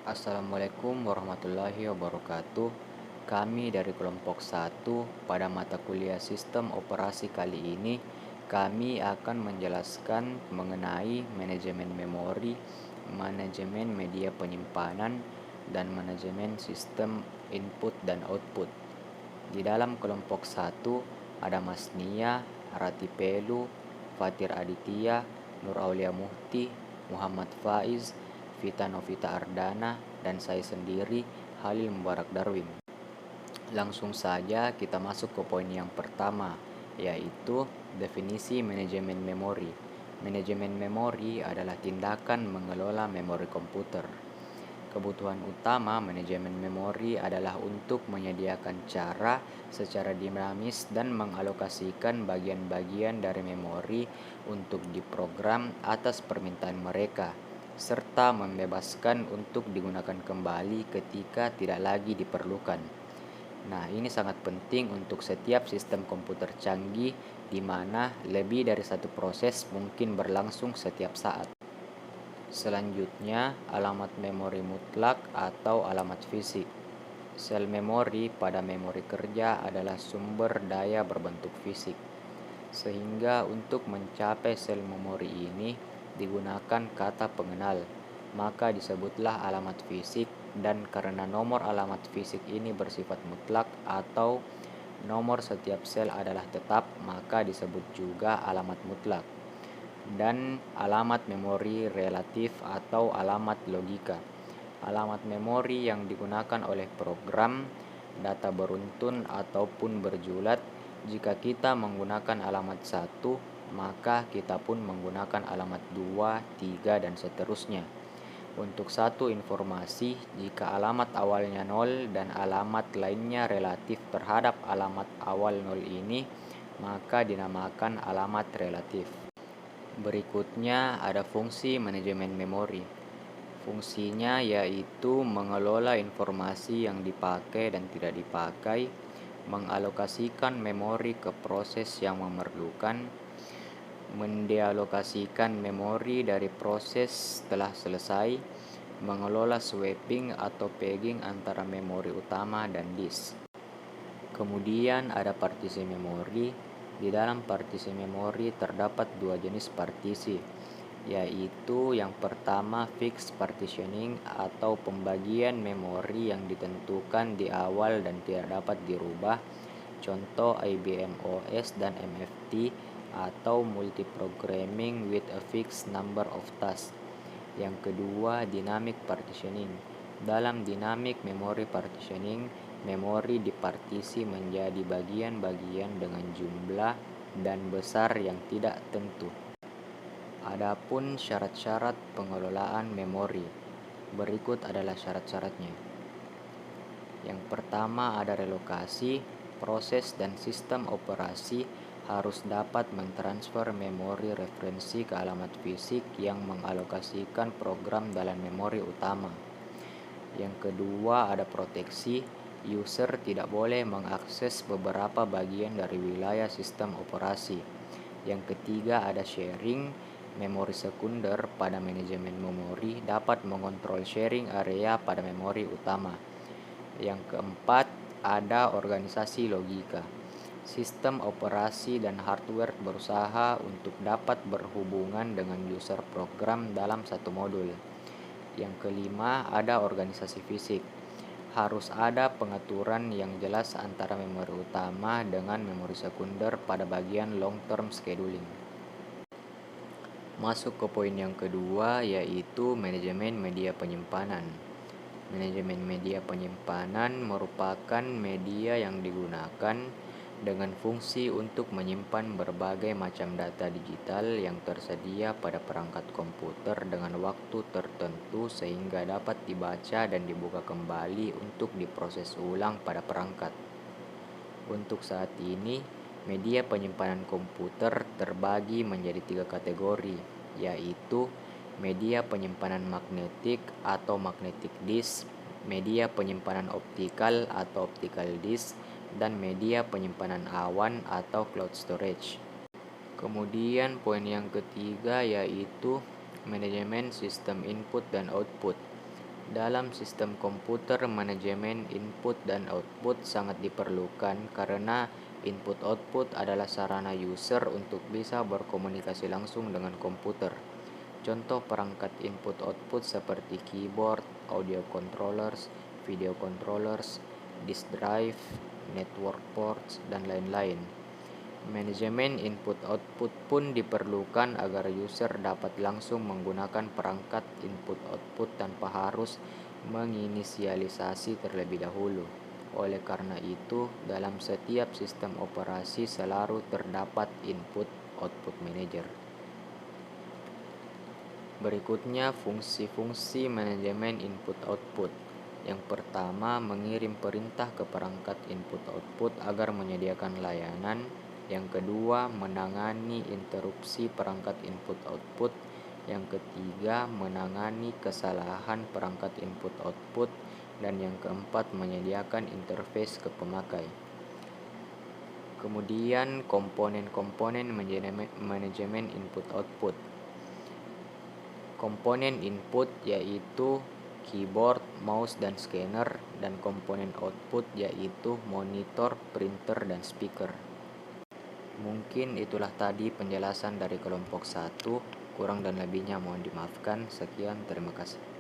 Assalamualaikum warahmatullahi wabarakatuh. Kami dari kelompok 1 pada mata kuliah Sistem Operasi kali ini kami akan menjelaskan mengenai manajemen memori, manajemen media penyimpanan, dan manajemen sistem input dan output. Di dalam kelompok 1 ada Mas Nia, Rati Pelu, Fatir Aditya, Nur Aulia Muhti, Muhammad Faiz, Vita Novita Ardana, dan saya sendiri, Halil Mubarak Darwin. Langsung saja kita masuk ke poin yang pertama, yaitu definisi manajemen memori. Manajemen memori adalah tindakan mengelola memori komputer. Kebutuhan utama manajemen memori adalah untuk menyediakan cara secara dinamis dan mengalokasikan bagian-bagian dari memori untuk diprogram atas permintaan mereka, serta membebaskan untuk digunakan kembali ketika tidak lagi diperlukan. Nah, ini sangat penting untuk setiap sistem komputer canggih di mana lebih dari satu proses mungkin berlangsung setiap saat. Selanjutnya, alamat memori mutlak atau alamat fisik. Sel memori pada memori kerja adalah sumber daya berbentuk fisik. Sehingga untuk mencapai sel memori ini digunakan kata pengenal, maka disebutlah alamat fisik, dan karena nomor alamat fisik ini bersifat mutlak atau nomor setiap sel adalah tetap, maka disebut juga alamat mutlak. Dan alamat memori relatif atau alamat logika. Alamat memori yang digunakan oleh program, data beruntun ataupun berjulat. Jika kita menggunakan alamat 1, maka kita pun menggunakan alamat 2, 3, dan seterusnya. Untuk satu informasi, jika alamat awalnya 0 dan alamat lainnya relatif terhadap alamat awal 0 ini, maka dinamakan alamat relatif. Berikutnya ada fungsi manajemen memori. Fungsinya yaitu mengelola informasi yang dipakai dan tidak dipakai, mengalokasikan memori ke proses yang memerlukan, mendealokasikan memori dari proses setelah selesai, mengelola swapping atau pegging antara memori utama dan disk. Kemudian ada partisi memori. Di dalam partisi memori terdapat dua jenis partisi, yaitu yang pertama fixed partitioning atau pembagian memori yang ditentukan di awal dan tidak dapat dirubah, contoh IBM OS dan MFT, atau multiprogramming with a fixed number of tasks. Yang kedua, dynamic partitioning. Dalam dynamic memory partitioning, memori dipartisi menjadi bagian-bagian dengan jumlah dan besar yang tidak tentu. Adapun syarat-syarat pengelolaan memori, berikut adalah syarat-syaratnya. Yang pertama ada relokasi. Proses dan sistem operasi harus dapat mentransfer memori referensi ke alamat fisik yang mengalokasikan program dalam memori utama. Yang kedua ada proteksi. User tidak boleh mengakses beberapa bagian dari wilayah sistem operasi. Yang ketiga ada sharing. Memori sekunder pada manajemen memori dapat mengontrol sharing area pada memori utama. Yang keempat ada organisasi logika. Sistem operasi dan hardware berusaha untuk dapat berhubungan dengan user program dalam satu modul. Yang kelima ada organisasi fisik. Harus ada pengaturan yang jelas antara memori utama dengan memori sekunder pada bagian long term scheduling. Masuk ke poin yang kedua, yaitu manajemen media penyimpanan. Manajemen media penyimpanan merupakan media yang digunakan dengan fungsi untuk menyimpan berbagai macam data digital yang tersedia pada perangkat komputer dengan waktu tertentu sehingga dapat dibaca dan dibuka kembali untuk diproses ulang pada perangkat. Untuk saat ini, media penyimpanan komputer terbagi menjadi 3 kategori, yaitu media penyimpanan magnetik atau magnetic disk, media penyimpanan optikal atau optical disk, dan media penyimpanan awan atau cloud storage. Kemudian poin yang ketiga yaitu manajemen sistem input dan output. Dalam sistem komputer, manajemen input dan output sangat diperlukan karena input-output adalah sarana user untuk bisa berkomunikasi langsung dengan komputer. Contoh perangkat input-output seperti keyboard, audio controllers, video controllers, disk drive, network ports, dan lain-lain. Manajemen input-output pun diperlukan agar user dapat langsung menggunakan perangkat input-output tanpa harus menginisialisasi terlebih dahulu. Oleh karena itu, dalam setiap sistem operasi selalu terdapat input-output manager. Berikutnya, fungsi-fungsi manajemen input-output. Yang pertama, mengirim perintah ke perangkat input-output agar menyediakan layanan. Yang kedua, menangani interupsi perangkat input-output. Yang ketiga, menangani kesalahan perangkat input-output. Dan yang keempat, menyediakan interface ke pemakai. Kemudian, komponen-komponen manajemen input-output. Komponen input yaitu keyboard, mouse, dan scanner, dan komponen output yaitu monitor, printer, dan speaker. Mungkin itulah tadi penjelasan dari kelompok 1, kurang dan lebihnya mohon dimaafkan. Sekian, terima kasih.